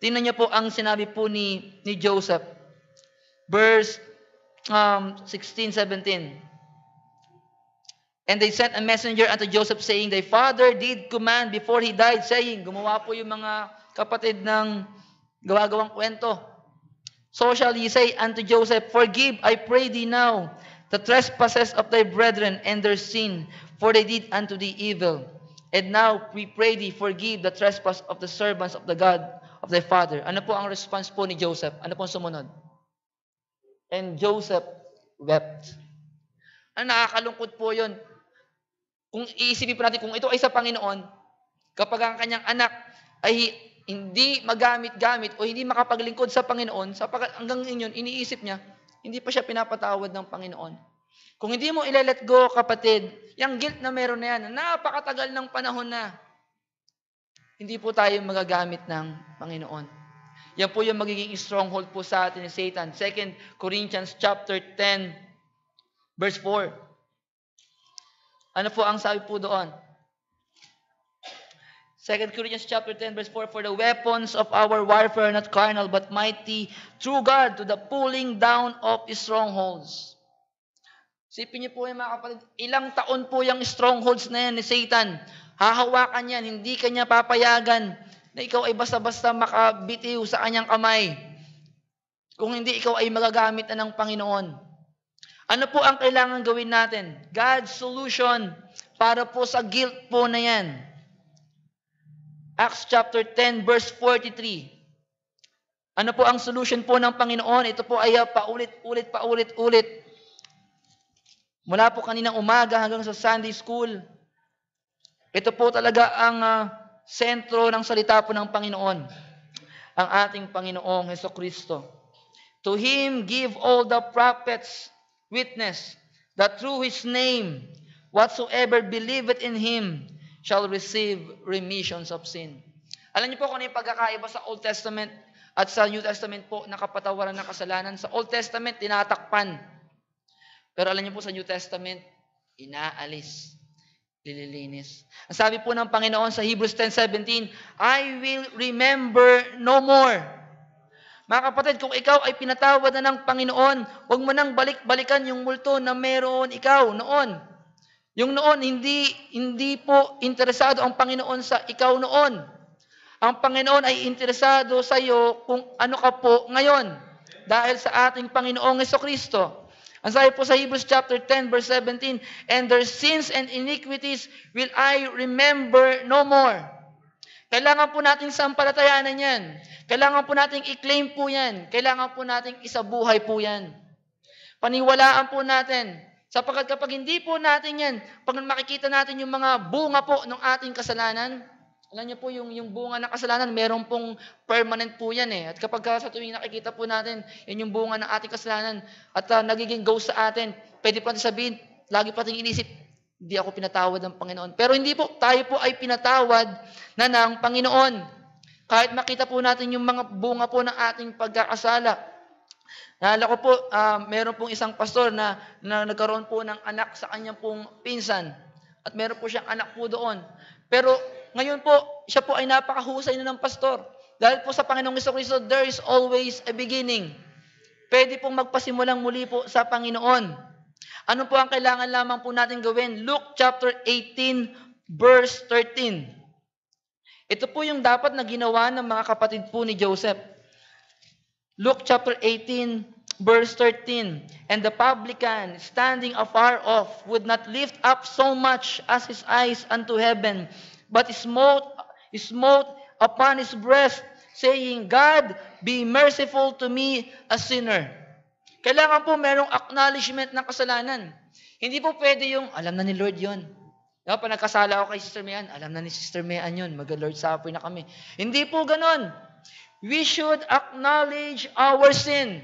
[SPEAKER 2] Tingnan niyo po ang sinabi po ni Joseph. Verse 16, 17. And they sent a messenger unto Joseph saying, Thy father did command before he died, saying, gumawa po yung mga kapatid ng gawa-gawang kwento. So shall ye say unto Joseph, Forgive, I pray thee now, the trespasses of thy brethren and their sin, for they did unto thee evil. And now we pray thee, forgive the trespass of the servants of the God of thy father. Ano po ang response po ni Joseph? Ano po ang sumunod? And Joseph wept. Ano, nakakalungkot po yun. Kung iisipin po natin, kung ito ay sa Panginoon, kapag ang kanyang anak ay hindi magamit-gamit o hindi makapaglingkod sa Panginoon, sapagkat hanggang ngayon, iniisip niya, hindi pa siya pinapatawad ng Panginoon. Kung hindi mo ile-let go, kapatid, yung guilt na meron na yan, napakatagal ng panahon na, hindi po tayo magagamit ng Panginoon. Yan po yung magiging stronghold po sa atin ni Satan. 2 Corinthians chapter 10, verse 4. Ano po ang sabi po doon? 2 Corinthians chapter 10, verse 4, For the weapons of our warfare are not carnal, but mighty through God to the pulling down of strongholds. Sipin niyo po yung mga kapatid, ilang taon po yung strongholds na yan ni Satan. Hahawakan yan, hindi kanya papayagan na ikaw ay basta-basta makabitiw sa kanyang kamay. Kung hindi, ikaw ay magagamit na ng Panginoon. Ano po ang kailangan gawin natin? God's solution para po sa guilt po na yan. Acts chapter 10, verse 43. Ano po ang solution po ng Panginoon? Ito po ay paulit-ulit. Mula po kaninang umaga hanggang sa Sunday school. Ito po talaga ang sentro ng salita po ng Panginoon. Ang ating Panginoong Hesukristo. To Him give all the prophets witness that through His name, whatsoever believeth in Him shall receive remissions of sin. Alam niyo po kung ano yung pagkakaiba sa Old Testament at sa New Testament po na kapatawaran ng kasalanan. Sa Old Testament, tinatakpan. Pero alam niyo po sa New Testament, inaalis, lililinis. Ang sabi po ng Panginoon sa Hebrews 10:17, I will remember no more. Mga kapatid, kung ikaw ay pinatawad na ng Panginoon, huwag mo nang balik-balikan yung multo na meron ikaw noon. Yung noon, hindi po interesado ang Panginoon sa ikaw noon. Ang Panginoon ay interesado sa iyo kung ano ka po ngayon. Dahil sa ating Panginoong Hesukristo. Ang sabi po sa Hebrews chapter 10, verse 17, And their sins and iniquities will I remember no more. Kailangan po nating sampalatayanan yan. Kailangan po nating i-claim po yan. Kailangan po nating isabuhay po yan. Paniwalaan po natin. Sapagkat kapag hindi po natin yan, pag makikita natin yung mga bunga po ng ating kasalanan, alam niyo po yung bunga ng kasalanan, meron pong permanent po yan eh. At kapag sa tuwing nakikita po natin, yun yung bunga ng ating kasalanan at nagiging ghost sa atin, pwede po natin sabihin, lagi po natin inisip, hindi ako pinatawad ng Panginoon. Pero hindi po, tayo po ay pinatawad na ng Panginoon. Kahit makita po natin yung mga bunga po ng ating pagkakasala. Naalala ko po, meron pong isang pastor na nagkaroon po ng anak sa kanyang pong pinsan. At meron po siyang anak po doon. Pero ngayon po, siya po ay napakahusay na ng pastor. Dahil po sa Panginoong Hesukristo, there is always a beginning. Pwede pong magpasimulang muli po sa Panginoon. Ano po ang kailangan lamang po natin gawin? Luke chapter 18, verse 13. Ito po yung dapat na ginawa ng mga kapatid po ni Joseph. Luke chapter 18, verse 13. And the publican, standing afar off, would not lift up so much as his eyes unto heaven, but smote upon his breast, saying, God, be merciful to me, a sinner. Kailangan po merong acknowledgement ng kasalanan. Hindi po pwede yung, alam na ni Lord yun. Diba, pag nagkasala ako kay Sister Mayan, alam na ni Sister Mayan yun, mag-Lord Supper na kami. Hindi po ganon. We should acknowledge our sin.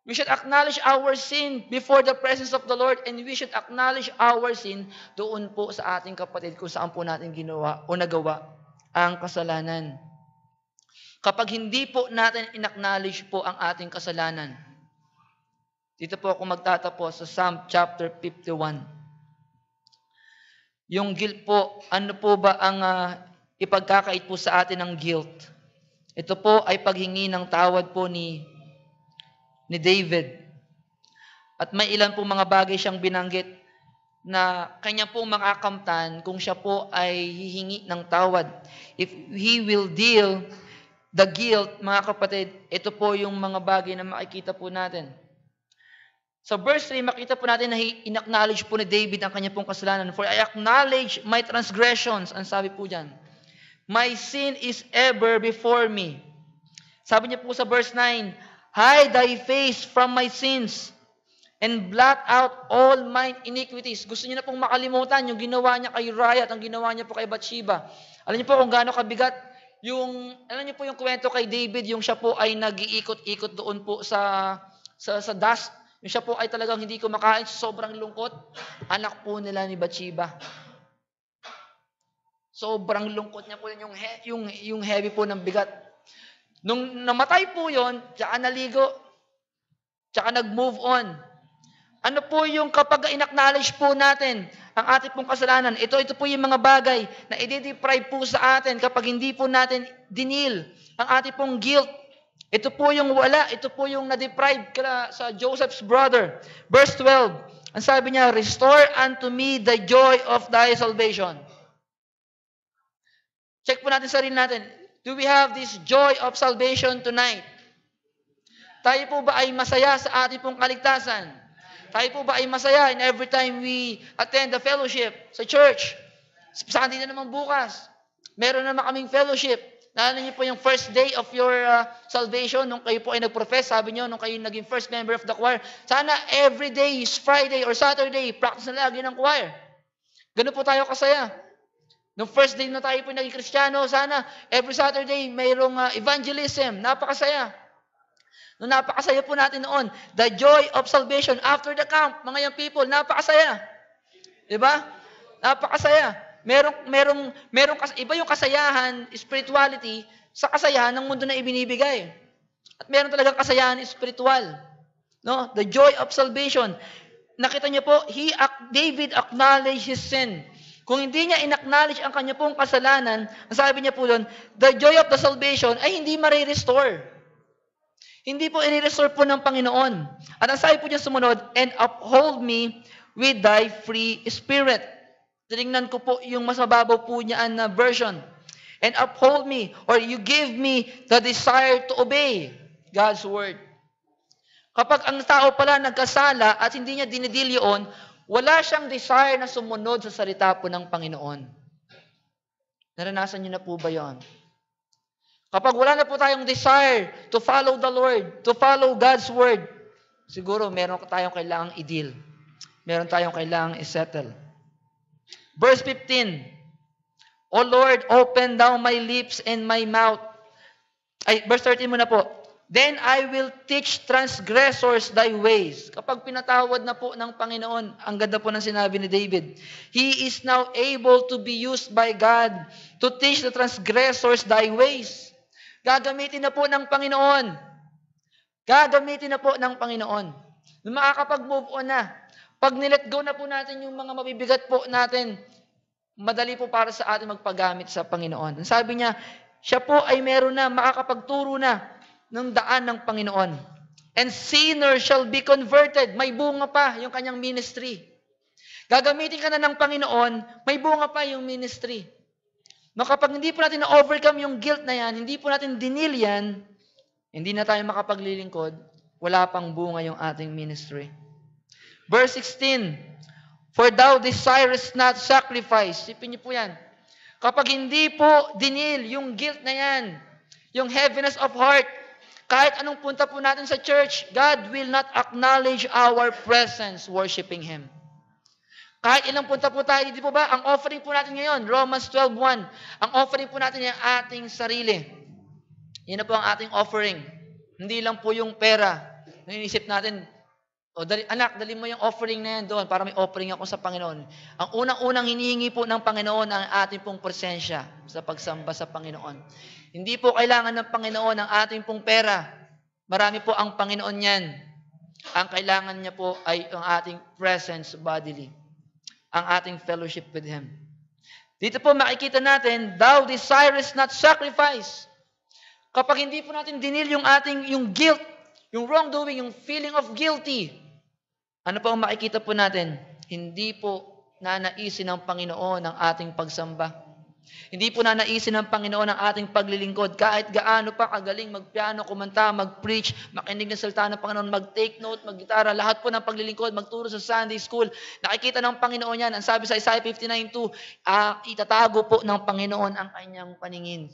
[SPEAKER 2] We should acknowledge our sin before the presence of the Lord, and we should acknowledge our sin doon po sa ating kapatid kung saan po natin ginawa o nagawa ang kasalanan. Kapag hindi po natin in-acknowledge po ang ating kasalanan, dito po ako magtatapos sa Psalm chapter 51. Yung guilt po, ano po ba ang ipagkakait po sa atin ng guilt? Ito po ay paghingi ng tawad po ni David. At may ilan po mga bagay siyang binanggit na kanya po makakamtan kung siya po ay hihingi ng tawad. If he will deal the guilt, mga kapatid, ito po yung mga bagay na makikita po natin. Sa verse 3, makita po natin na in-acknowledge po ni David ang kanya pong kasalanan. For I acknowledge my transgressions. Ang sabi po dyan, my sin is ever before me. Sabi niya po sa verse 9, hide thy face from my sins and blot out all mine iniquities. Gusto niya na pong makalimutan yung ginawa niya kay Uriah at ang ginawa niya po kay Bathsheba. Alam niyo po kung gaano kabigat alam niyo po yung kwento kay David, yung siya po ay nag-iikot-ikot doon po sa dust. Yung siya po ay talagang hindi kumakain, sobrang lungkot. Anak po nila ni Bathsheba. Sobrang lungkot niya po yung heavy po ng bigat. Nung namatay po yon, tsaka naligo, tsaka nag-move on. Ano po yung kapag in-acknowledge po natin ang ating pong kasalanan, ito po yung mga bagay na i-deprive po sa atin kapag hindi po natin dinil ang ating pong guilt. Ito po yung wala, ito po yung na-deprive sa Joseph's brother. Verse 12, ang sabi niya, restore unto me the joy of thy salvation. Check po natin sarili natin. Do we have this joy of salvation tonight? Tayo po ba ay masaya sa ating pong kaligtasan? Tayo po ba ay masaya in every time we attend the fellowship sa church? Sunday na naman bukas. Meron naman kaming fellowship. Naalala niyo po yung first day of your salvation, nung kayo po ay nag-profess, sabi niyo, nung kayo naging first member of the choir, sana every day is Friday or Saturday, practice na lagi ng choir. Ganun po tayo kasaya. Nung first day na tayo po naging Kristiyano, sana every Saturday mayroong evangelism. Napakasaya. Nung napakasaya po natin noon, the joy of salvation after the camp, mga young people, napakasaya. Diba? Napakasaya. Iba yung kasayahan, spirituality, sa kasayahan ng mundo na ibinibigay. At meron talagang kasayahan spiritual. No? The joy of salvation. Nakita niyo po, David acknowledged his sin. Kung hindi niya in-acknowledge ang kanya pong kasalanan, sabi niya po doon, the joy of the salvation ay hindi ma-restore. Hindi po i-restore po ng Panginoon. At ang sabi po niya sumunod, and uphold me with thy free spirit. Tinignan ko po yung mas mababaw po niya na version. And uphold me, or you give me the desire to obey God's word. Kapag ang tao pala nagkasala at hindi niya dinidil yun, wala siyang desire na sumunod sa salita po ng Panginoon. Naranasan niyo na po ba yun? Kapag wala na po tayong desire to follow the Lord, to follow God's word, siguro meron tayong kailangang i-deal. Meron tayong kailangang i-settle. Verse 15, O Lord, open thou my lips and my mouth. Verse 13 muna po. Then I will teach transgressors thy ways. Kapag pinatawad na po ng Panginoon, ang ganda po ng sinabi ni David, he is now able to be used by God to teach the transgressors thy ways. Gagamitin na po ng Panginoon. Gagamitin na po ng Panginoon. Makakapag-move on na. Pag nilet go na po natin yung mga mabibigat po natin, madali po para sa atin magpagamit sa Panginoon. Sabi niya, siya po ay meron na, makakapagturo na ng daan ng Panginoon. And sinners shall be converted. May bunga pa yung kanyang ministry. Gagamitin ka na ng Panginoon, may bunga pa yung ministry. No, kapag hindi po natin na-overcome yung guilt na yan, hindi po natin dinil yan, hindi na tayo makapaglilingkod, wala pang bunga yung ating ministry. Verse 16, For thou desirest not sacrifice. Sipin niyo po yan. Kapag hindi po dinil yung guilt na yan, yung heaviness of heart, kahit anong punta po natin sa church, God will not acknowledge our presence worshiping Him. Kahit ilang punta po tayo, di po ba? Ang offering po natin ngayon, Romans 12:1. Ang offering po natin yung ating sarili. Yan na po ang ating offering. Hindi lang po yung pera. Iniisip natin, anak, dali mo yung offering na yan doon para may offering ako sa Panginoon. Ang unang-unang hinihingi po ng Panginoon ang ating pong presensya sa pagsamba sa Panginoon. Hindi po kailangan ng Panginoon ang ating pong pera. Marami po ang Panginoon yan. Ang kailangan niya po ay ang ating presence bodily. Ang ating fellowship with Him. Dito po makikita natin, thou desirest not sacrifice. Kapag hindi po natin dinil yung guilt, yung wrongdoing, yung feeling of guilty, ano po ang makikita po natin? Hindi po nanaisin ng Panginoon ang ating pagsamba. Hindi po nanaisin ng Panginoon ang ating paglilingkod. Kahit gaano pa kagaling magpiano, kumanta, mag-preach, makinig ng salita ng Panginoon, mag-take note, mag-gitara, lahat po ng paglilingkod, magturo sa Sunday school. Nakikita ng Panginoon yan. Ang sabi sa Isaiah 59:2, itatago po ng Panginoon ang kanyang paningin.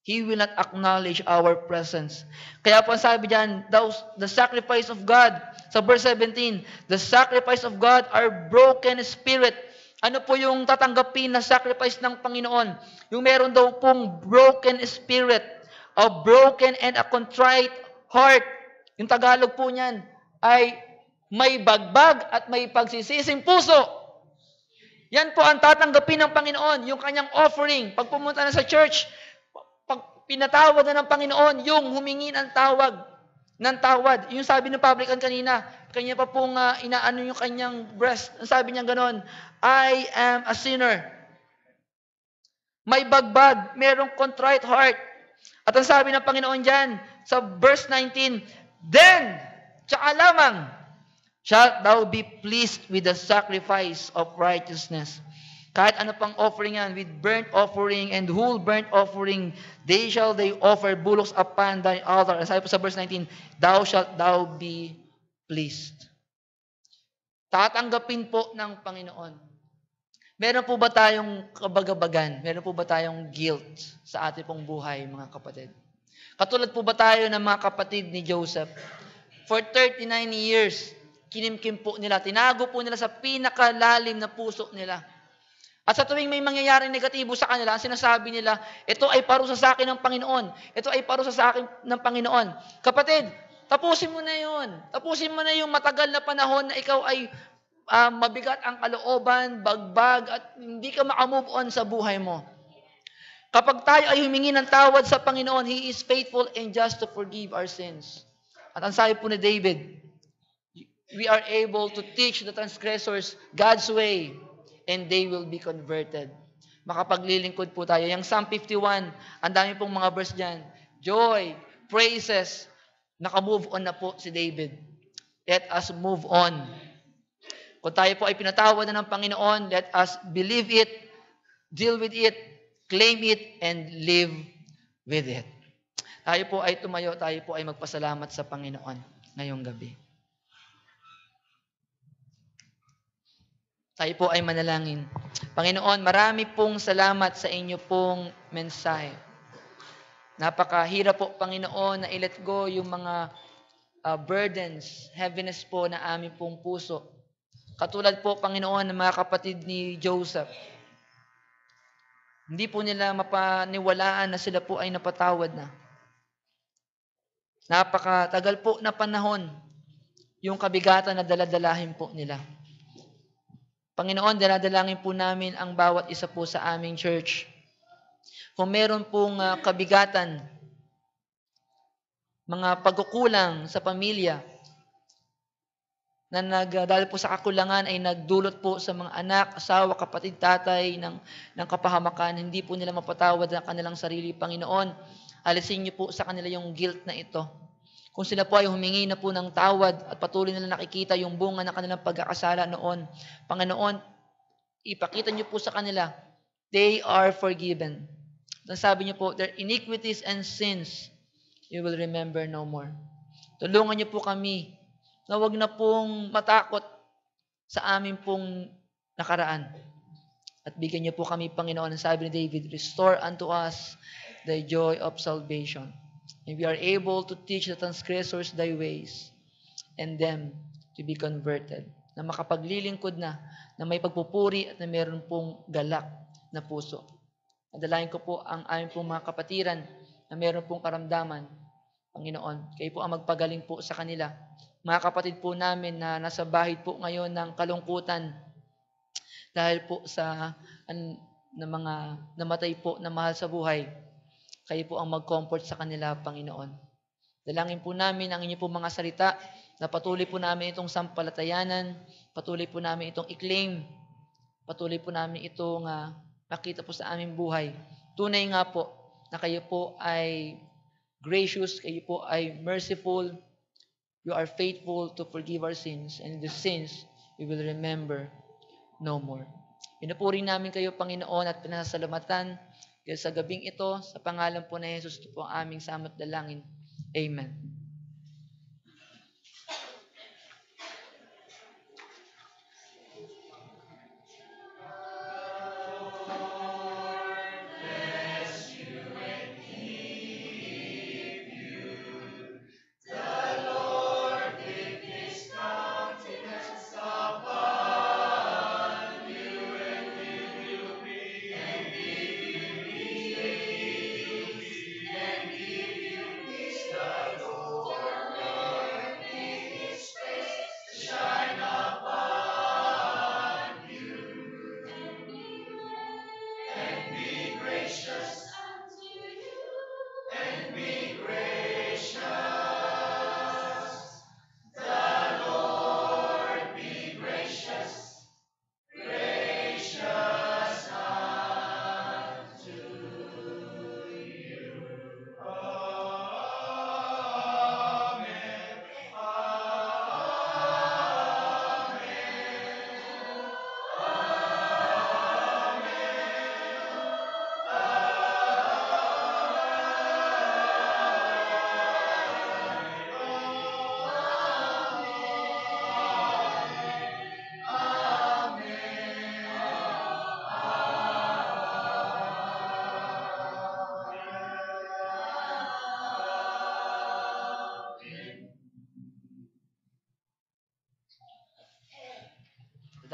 [SPEAKER 2] He will not acknowledge our presence. Kaya po ang sabi diyan, the sacrifice of God, sa verse 17, the sacrifice of God are broken spirit. Ano po yung tatanggapin na sacrifice ng Panginoon? Yung meron daw pong broken spirit, a broken and a contrite heart. Yung Tagalog po niyan ay may bagbag at may pagsisising puso. Yan po ang tatanggapin ng Panginoon, yung kanyang offering. Pag pumunta na sa church, pag pinatawad na ng Panginoon, yung humingi ng tawad. Yung sabi ng publican kanina, kanya pa pong inaano yung kanyang breast. Ang sabi niya ganon, I am a sinner. May bagbag, merong contrite heart. At ang sabi ng Panginoon dyan, sa verse 19, then, tsaka lamang, shalt thou be pleased with the sacrifice of righteousness. Kahit ano pang offering yan, with burnt offering and whole burnt offering, they offer bullocks upon thy altar. Ang sabi po sa verse 19, shalt thou be pleased. Tatanggapin po ng Panginoon. Meron po ba tayong kabagabagan? Meron po ba tayong guilt sa ating pong buhay, mga kapatid? Katulad po ba tayo ng mga kapatid ni Joseph? For 39 years, kinimkim po nila, tinago po nila sa pinakalalim na puso nila. At sa tuwing may mangyayaring negatibo sa kanila, ang sinasabi nila, ito ay parusa sa akin ng Panginoon. Ito ay parusa sa akin ng Panginoon. Kapatid, tapusin mo na yun. Tapusin mo na yung matagal na panahon na ikaw ay mabigat ang kalooban, bagbag, at hindi ka makamove on sa buhay mo. Kapag tayo ay humingi ng tawad sa Panginoon, He is faithful and just to forgive our sins. At ang sabi po ni David, we are able to teach the transgressors God's way, and they will be converted. Makapaglilingkod po tayo. Yung Psalm 51, ang dami pong mga verse dyan. Joy, praises, nakamove on na po si David. Let us move on. Kung tayo po ay pinatawad na ng Panginoon, let us believe it, deal with it, claim it, and live with it. Tayo po ay tumayo, tayo po ay magpasalamat sa Panginoon ngayong gabi. Tayo po ay manalangin. Panginoon, marami pong salamat sa inyo pong mensahe. Napakahirap po, Panginoon, na i-let go yung mga burdens, heaviness po na aming pong puso. Katulad po, Panginoon, ng mga kapatid ni Joseph. Hindi po nila mapaniwalaan na sila po ay napatawad na. Napakatagal po na panahon yung kabigatan na daladalahin po nila. Panginoon, daladalangin po namin ang bawat isa po sa aming church. Kung meron pong kabigatan, mga pagkukulang sa pamilya, na dahil po sa kakulangan ay nagdulot po sa mga anak, asawa, kapatid, tatay ng kapahamakan, hindi po nila mapatawad ang kanilang sarili. Panginoon, alisin niyo po sa kanila yung guilt na ito. Kung sila po ay humingi na po ng tawad at patuloy nila nakikita yung bunga ng kanilang pagkakasala noon, Panginoon, ipakita niyo po sa kanila, they are forgiven. Sabi niyo po, their iniquities and sins, you will remember no more. Tulungan niyo po kami na wag na pong matakot sa amin pong nakaraan. At bigyan niyo po kami, Panginoon, ang sabi ni David, restore unto us the joy of salvation. And we are able to teach the transgressors thy ways and them to be converted. Na makapaglilingkod na may pagpupuri at na meron pong galak na puso. Nadalain ko po ang aming pong mga kapatiran na meron pong karamdaman. Panginoon, kayo po ang magpagaling po sa kanila. Mga kapatid po namin na nasa bahid po ngayon ng kalungkutan dahil po sa na mga namatay po na mahal sa buhay. Kayo po ang mag-comfort sa kanila, Panginoon. Dalangin po namin ang inyo po mga salita na patuloy po namin itong sampalatayanan, patuloy po namin itong i-claim, patuloy po namin itong makita po sa aming buhay. Tunay nga po na kayo po ay gracious, kayo po ay merciful, you are faithful to forgive our sins, and the sins we will remember no more. Pinupuri namin kayo, Panginoon, at pinasasalamatan kayo sa gabing ito, sa pangalan po na Jesus, ito po ang aming samot dalangin. Amen.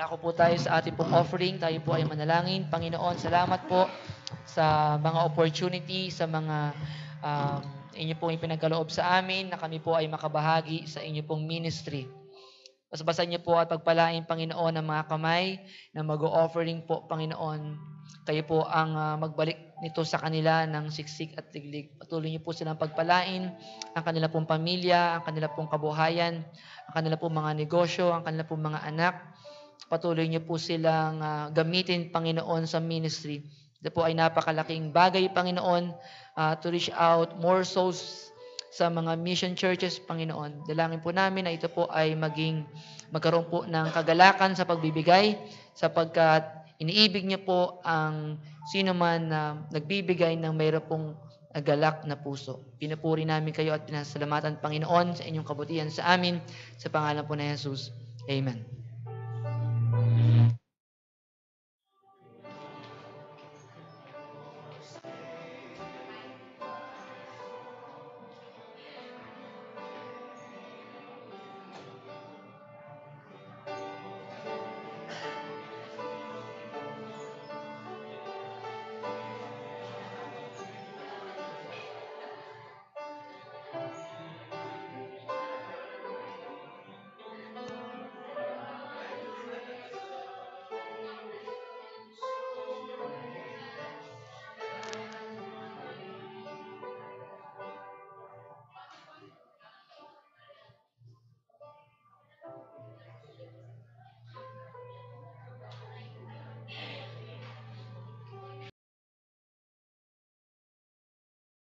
[SPEAKER 2] Dako po tayo sa ating pong offering. Tayo po ay manalangin. Panginoon, salamat po sa mga opportunity, sa mga inyo pong ipinagkaloob sa amin na kami po ay makabahagi sa inyo pong ministry. Basbasan niyo po at pagpalain, Panginoon, ang mga kamay na mag-offering po, Panginoon. Kayo po ang magbalik nito sa kanila ng siksik at liglig. Patuloy niyo po silang pagpalain, ang kanila pong pamilya, ang kanila pong kabuhayan, ang kanila pong mga negosyo, ang kanila pong mga anak. Patuloy niyo po silang gamitin, Panginoon, sa ministry. Ito po ay napakalaking bagay, Panginoon, to reach out more souls sa mga mission churches, Panginoon. Dalangin po namin na ito po ay magkaroon po ng kagalakan sa pagbibigay, sapagkat iniibig niyo po ang sino man na nagbibigay ng mayroon pong galak na puso. Pinupuri namin kayo at pinasalamatan, Panginoon, sa inyong kabutihan sa amin, sa pangalan po na Jesus. Amen.